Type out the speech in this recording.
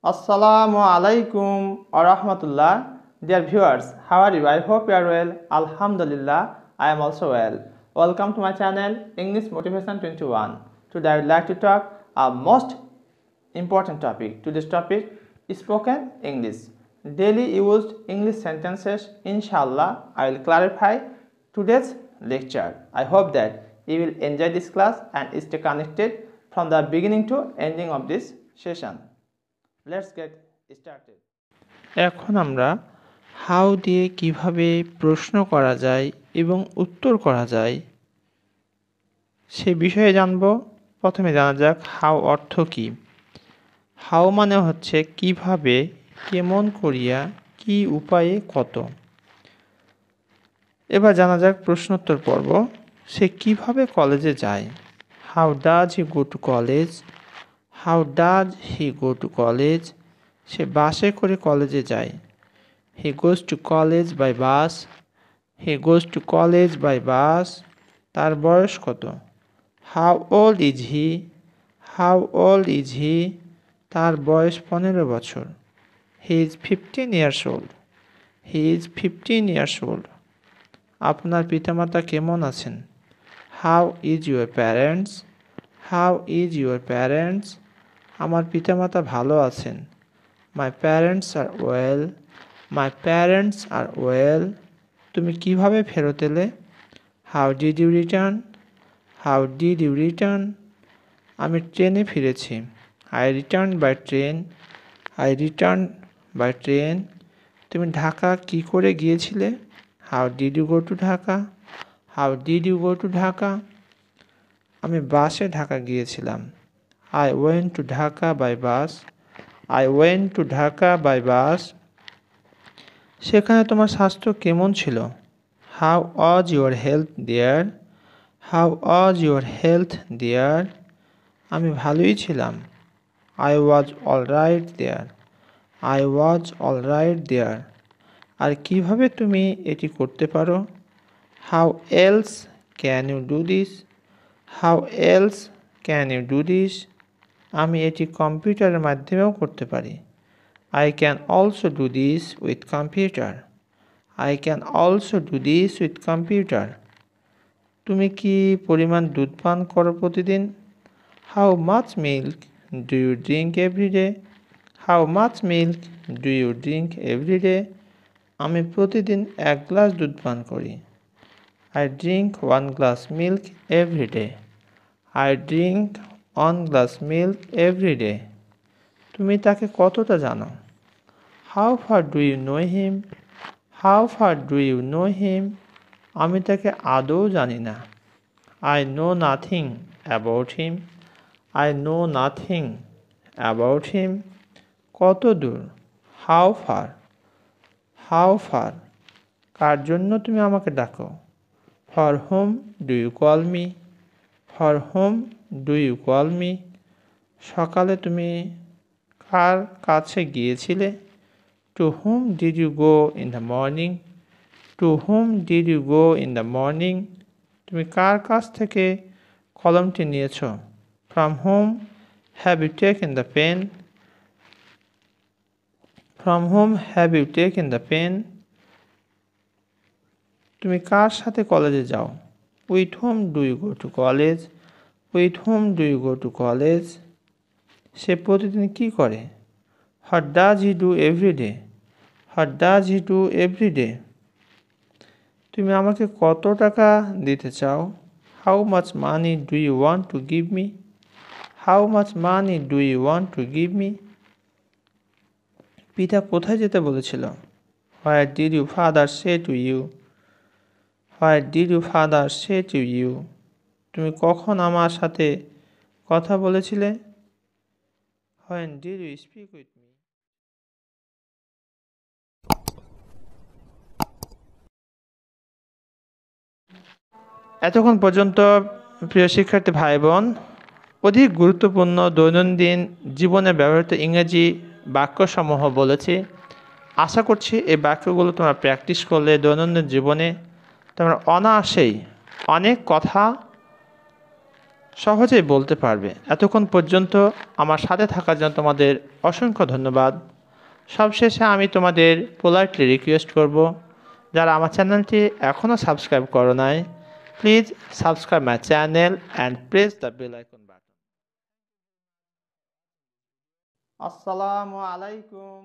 Assalamu alaikum wa rahmatullah. Dear viewers, how are you? I hope you are well. Alhamdulillah, I am also well. Welcome to my channel English Motivation 21. Today I would like to talk a most important topic. Today's topic is spoken English. Daily used English sentences. Inshallah, I will clarify today's lecture. I hope that you will enjoy this class and stay connected from the beginning to ending of this session. Let's get started. এখন আমরা how দিয়ে কিভাবে প্রশ্ন করা যায় এবং উত্তর করা যায় সে বিষয়ে জানব। প্রথমে জানা যাক হাউ অর্থ কী। হাউ মানে হচ্ছে কিভাবে, কেমন করিয়া, কি উপায়ে, কত। এবার জানা যাক প্রশ্নোত্তর পর্ব। সে কিভাবে কলেজে যায়। How does he go to college. How does he go to college. সে বাসে করে কলেজে যায়। He goes to college by bus. He goes to college by bus. তার বয়স কত। How old is he. How old is he. তার বয়স 15 বছর। He is 15 years old. He is 15 years old. আপনার পিতামাতা কেমন আছেন। How is your parents. How is your parents. আমার পিতামাতা ভালো আছেন। My parents are well. My parents are well. তুমি কিভাবে ফেরত এলে। How did you return. How did you return. আমি ট্রেনে ফিরেছি। I return by train. I return by train. তুমি ঢাকা কি করে গিয়েছিলে। How did you go to Dhaka. How did you go to Dhaka. আমি বাসে ঢাকা গিয়েছিলাম। I went to Dhaka by bus. I went to Dhaka by bus. সেখানে তোমার স্বাস্থ্য কেমন ছিল। How was your health there? How was your health there? আমি ভালোই ছিলাম। I was all right there. I was all right there. আর কিভাবে তুমি এটি করতে পারো। How else can you do this? How else can you do this? আমি এটি কম্পিউটারের মাধ্যমেও করতে পারি। I can also do this with computer. I can also do this with computer. তুমি কি পরিমাণ দুধ পান করো প্রতিদিন। How much milk do you drink every day? How much milk do you drink every day? আমি প্রতিদিন 1 গ্লাস দুধ পান করি। I drink 1 glass milk every day. I drink 1 glass milk every day. তুমি তাকে কতটা জানো। How far do you know him? How far do you know him? আমি তাকে আদৌ জানি না। I know nothing about him. I know nothing about him. কত দূর। How far? How far? কার জন্য তুমি আমাকে ডাকো। For whom do you call me? For whom do you call me? সকালে তুমি কার কাছে গিয়েছিলে। To whom did you go in the morning? To whom did you go in the morning? তুমি কার কাছ থেকে কলমটি নিয়েছো। From whom have you taken the pen? From whom have you taken the pen? তুমি কার সাথে কলেজে যাও। With whom do you go to college? With whom do you go to college? সে প্রতিদিন কি করে। What does he do every day? What does he do every day? তুমি আমাকে কত টাকা দিতে চাও। How much money do you want to give me? How much money do you want to give me? পিতা কোথায় যেতে বলেছিল। Where did your father say to you? Where did your father say to you? তুমি কখন আমার সাথে কথা বলেছিলে। When did you speak with me? এতক্ষণ পর্যন্ত প্রিয় শিক্ষার্থী ভাই বোন অধিক গুরুত্বপূর্ণ দৈনন্দিন জীবনে ব্যবহৃত ইংরেজি বাক্যসমূহ বলেছি। আশা করছি এই বাক্যগুলো তোমরা প্র্যাকটিস করলে দৈনন্দিন জীবনে তোমরা অনায়াসেই অনেক কথা সহজেই বলতে পারবে। এতক্ষণ পর্যন্ত আমার সাথে থাকার জন্য তোমাদের অসংখ্য ধন্যবাদ। সবশেষে আমি তোমাদের পোলাইটলি রিকোয়েস্ট করব, যারা আমার চ্যানেলটি এখনও সাবস্ক্রাইব করো নাই, please subscribe my channel and press the bell icon button. আসসালামু আলাইকুম।